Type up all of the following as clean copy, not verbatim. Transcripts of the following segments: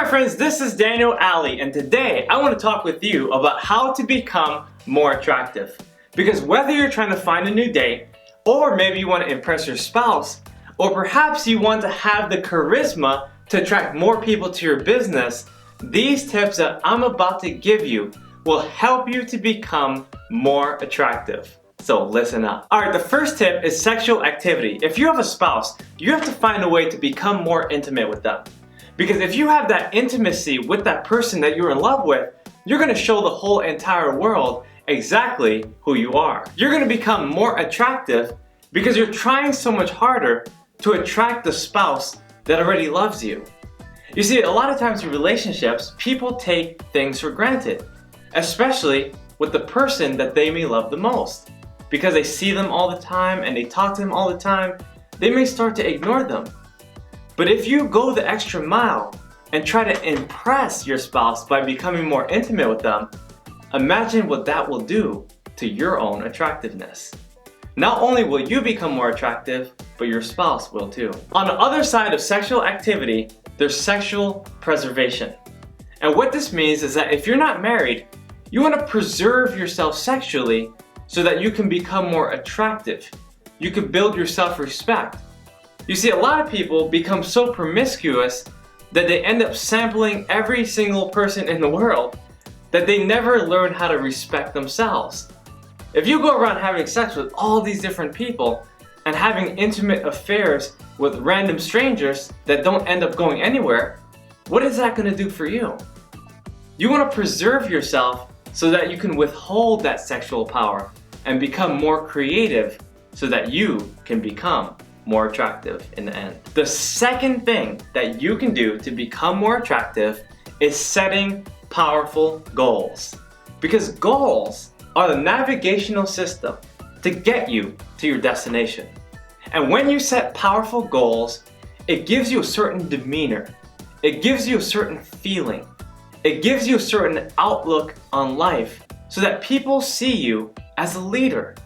my friends, this is Aldie, and today I want to talk with you about how to become more attractive. Because whether you're trying to find a new date, or maybe you want to impress your spouse, or perhaps you want to have the charisma to attract more people to your business, these tips that I'm about to give you will help you to become more attractive. So listen up. Alright, the first tip is sexual activity. If you have a spouse, you have to find a way to become more intimate with them. Because if you have that intimacy with that person that you're in love with, you're going to show the whole entire world exactly who you are. You're going to become more attractive because you're trying so much harder to attract the spouse that already loves you. You see, a lot of times in relationships, people take things for granted, especially with the person that they may love the most. Because they see them all the time and they talk to them all the time, they may start to ignore them. But if you go the extra mile and try to impress your spouse by becoming more intimate with them, imagine what that will do to your own attractiveness. Not only will you become more attractive, but your spouse will too. On the other side of sexual activity, there's sexual preservation. And what this means is that if you're not married, you want to preserve yourself sexually so that you can become more attractive. You can build your self-respect. You see, a lot of people become so promiscuous that they end up sampling every single person in the world that they never learn how to respect themselves. If you go around having sex with all these different people and having intimate affairs with random strangers that don't end up going anywhere, what is that going to do for you? You want to preserve yourself so that you can withhold that sexual power and become more creative so that you can become more attractive in the end. The second thing that you can do to become more attractive is setting powerful goals. Because goals are the navigational system to get you to your destination. And when you set powerful goals, it gives you a certain demeanor. It gives you a certain feeling. It gives you a certain outlook on life so that people see you as a leader.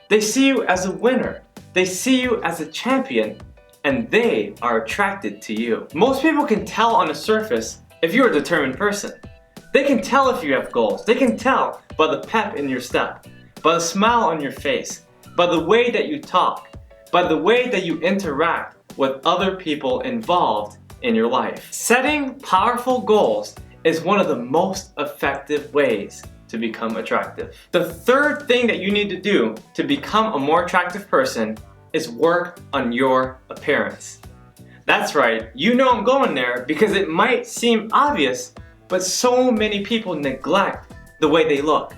They see you as a winner. They see you as a champion, and they are attracted to you. Most people can tell on the surface if you're a determined person. They can tell if you have goals. They can tell by the pep in your step, by the smile on your face, by the way that you talk, by the way that you interact with other people involved in your life. Setting powerful goals is one of the most effective ways to become attractive. The third thing that you need to do to become a more attractive person is work on your appearance. That's right, you know I'm going there because it might seem obvious, but so many people neglect the way they look.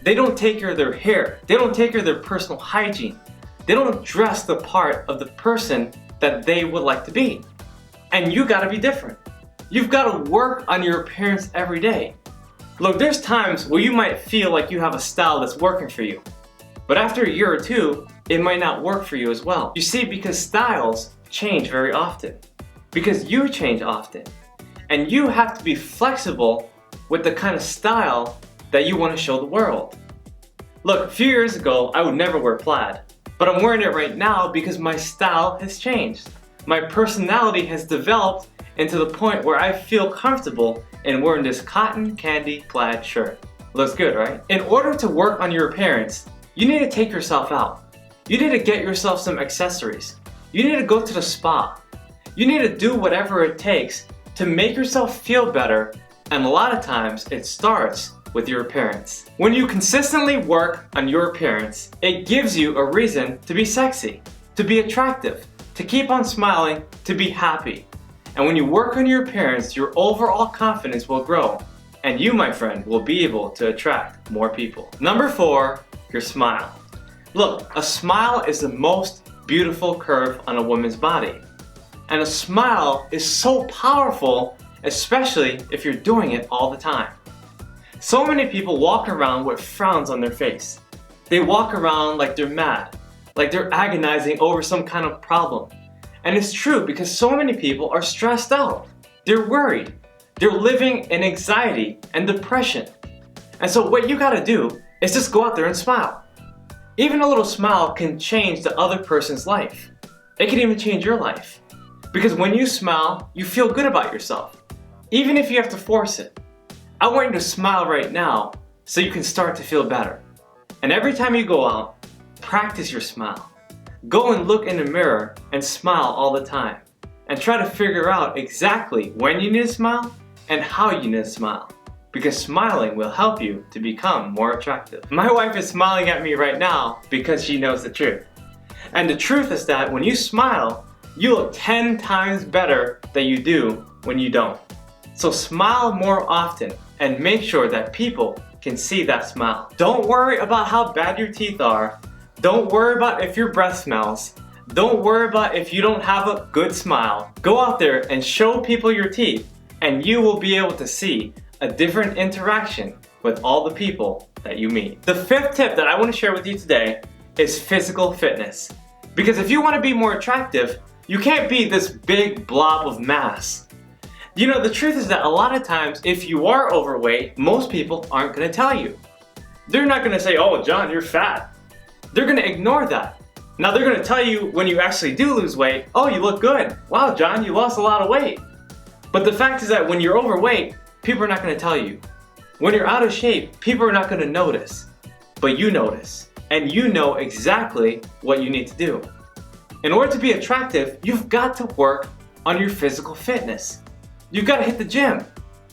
They don't take care of their hair. They don't take care of their personal hygiene. They don't dress the part of the person that they would like to be. And you gotta be different. You've gotta work on your appearance every day. Look, there's times where you might feel like you have a style that's working for you. But after a year or two, it might not work for you as well. You see, because styles change very often. Because you change often. And you have to be flexible with the kind of style that you want to show the world. Look, a few years ago, I would never wear plaid. But I'm wearing it right now because my style has changed. My personality has developed into the point where I feel comfortable in wearing this cotton candy plaid shirt. Looks good, right? In order to work on your appearance, you need to take yourself out. You need to get yourself some accessories. You need to go to the spa. You need to do whatever it takes to make yourself feel better, and a lot of times it starts with your appearance. When you consistently work on your appearance, it gives you a reason to be sexy, to be attractive, to keep on smiling, to be happy. And when you work on your appearance, your overall confidence will grow, and you, my friend, will be able to attract more people. Number 4, your smile. Look, a smile is the most beautiful curve on a woman's body. And a smile is so powerful, especially if you're doing it all the time. So many people walk around with frowns on their face. They walk around like they're mad, like they're agonizing over some kind of problem. And it's true because so many people are stressed out. They're worried. They're living in anxiety and depression. And so what you gotta do is just go out there and smile. Even a little smile can change the other person's life. It can even change your life. Because when you smile, you feel good about yourself. even if you have to force it. I want you to smile right now so you can start to feel better. And every time you go out, practice your smile. Go and look in the mirror and smile all the time. And try to figure out exactly when you need to smile and how you need to smile. Because smiling will help you to become more attractive. My wife is smiling at me right now because she knows the truth. And the truth is that when you smile, you look 10 times better than you do when you don't. So smile more often and make sure that people can see that smile. Don't worry about how bad your teeth are. Don't worry about if your breath smells. Don't worry about if you don't have a good smile. Go out there and show people your teeth and you will be able to see a different interaction with all the people that you meet. The fifth tip that I want to share with you today is physical fitness. Because if you want to be more attractive, you can't be this big blob of mass. You know, the truth is that a lot of times if you are overweight, most people aren't going to tell you. They're not going to say, "Oh, John, you're fat." They're going to ignore that. Now they're going to tell you when you actually do lose weight, "Oh, you look good. Wow, John, you lost a lot of weight." But the fact is that when you're overweight, people are not going to tell you. When you're out of shape, people are not going to notice. But you notice. And you know exactly what you need to do. In order to be attractive, you've got to work on your physical fitness. You've got to hit the gym.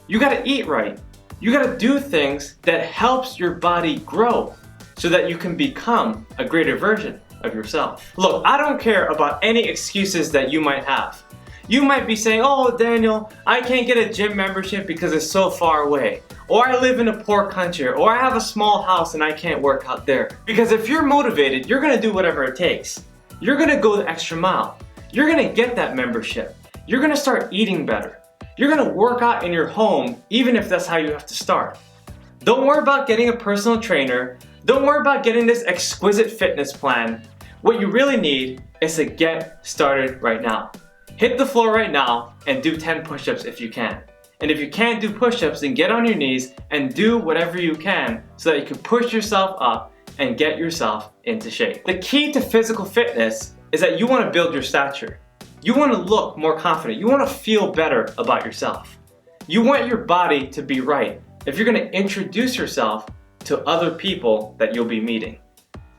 You got to eat right. You got to do things that helps your body grow so that you can become a greater version of yourself. Look, I don't care about any excuses that you might have. You might be saying, "Oh, Daniel, I can't get a gym membership because it's so far away. Or I live in a poor country. Or I have a small house and I can't work out there." Because if you're motivated, you're going to do whatever it takes. You're going to go the extra mile. You're going to get that membership. You're going to start eating better. You're going to work out in your home, even if that's how you have to start. Don't worry about getting a personal trainer. Don't worry about getting this exquisite fitness plan. What you really need is to get started right now. Hit the floor right now and do 10 push-ups if you can. And if you can't do push-ups, then get on your knees and do whatever you can so that you can push yourself up and get yourself into shape. The key to physical fitness is that you want to build your stature. You want to look more confident. You want to feel better about yourself. You want your body to be right if you're going to introduce yourself to other people that you'll be meeting.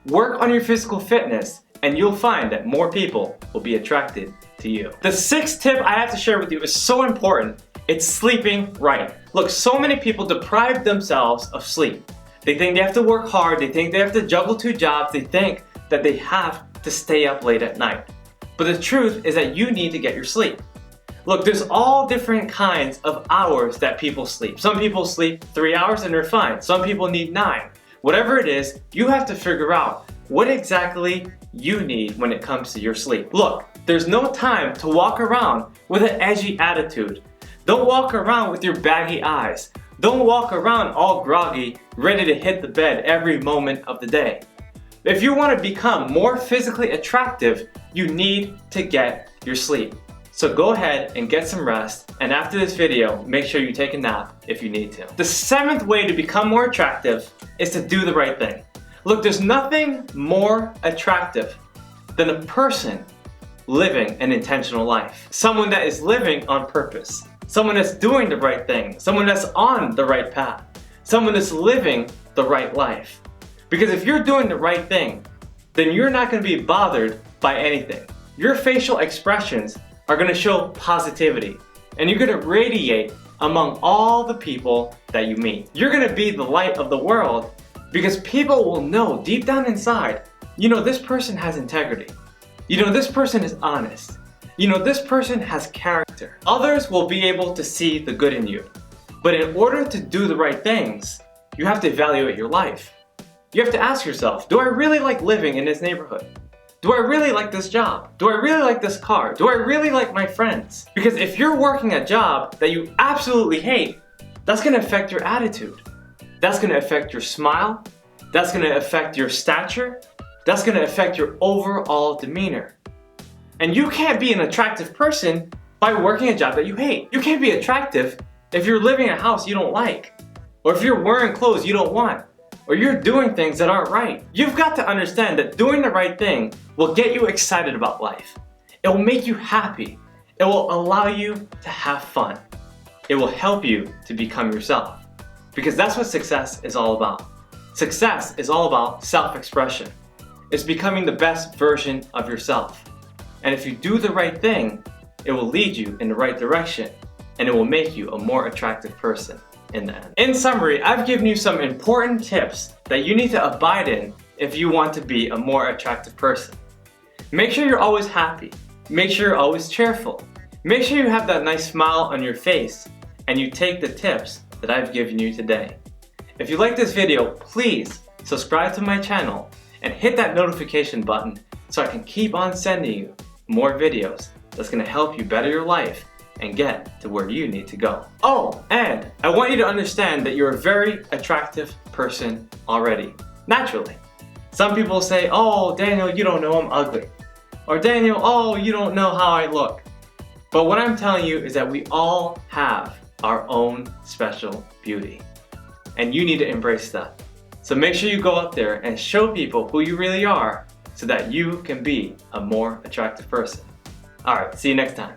Work on your physical fitness and you'll find that more people will be attracted to you. The sixth tip I have to share with you is so important. It's sleeping right. Look, so many people deprive themselves of sleep. They think they have to work hard. They think they have to juggle 2 jobs. They think that they have to stay up late at night. But the truth is that you need to get your sleep. Look, there's all different kinds of hours that people sleep. Some people sleep 3 hours and they're fine. Some people need 9. Whatever it is, you have to figure out what exactly you need when it comes to your sleep. Look, there's no time to walk around with an edgy attitude. Don't walk around with your baggy eyes. Don't walk around all groggy, ready to hit the bed every moment of the day. If you want to become more physically attractive, you need to get your sleep. So go ahead and get some rest, and after this video, make sure you take a nap if you need to. The 7th way to become more attractive is to do the right thing. Look, there's nothing more attractive than a person living an intentional life. Someone that is living on purpose. Someone that's doing the right thing. Someone that's on the right path. Someone that's living the right life. Because if you're doing the right thing, then you're not going to be bothered by anything. Your facial expressions are going to show positivity, and you're going to radiate among all the people that you meet. You're going to be the light of the world because people will know deep down inside, you know, this person has integrity. You know, this person is honest. You know, this person has character. Others will be able to see the good in you. But in order to do the right things, you have to evaluate your life. You have to ask yourself, do I really like living in this neighborhood? Do I really like this job? Do I really like this car? Do I really like my friends? Because if you're working a job that you absolutely hate, that's going to affect your attitude. That's going to affect your smile. That's going to affect your stature. That's going to affect your overall demeanor. And you can't be an attractive person by working a job that you hate. You can't be attractive if you're living in a house you don't like, or if you're wearing clothes you don't want, or you're doing things that aren't right. You've got to understand that doing the right thing will get you excited about life. It will make you happy. It will allow you to have fun. it will help you to become yourself. Because that's what success is all about. Success is all about self-expression. It's becoming the best version of yourself. And if you do the right thing, it will lead you in the right direction, and it will make you a more attractive person in the end. In summary, I've given you some important tips that you need to abide in if you want to be a more attractive person. Make sure you're always happy. Make sure you're always cheerful. Make sure you have that nice smile on your face and you take the tips that I've given you today. If you like this video, please subscribe to my channel and hit that notification button so I can keep on sending you more videos that's going to help you better your life and get to where you need to go. Oh, and I want you to understand that you're a very attractive person already, naturally. Some people say, oh, Daniel, you don't know I'm ugly. Or Daniel, oh, you don't know how I look. But what I'm telling you is that we all have our own special beauty. And you need to embrace that. So make sure you go out there and show people who you really are so that you can be a more attractive person. Alright, see you next time.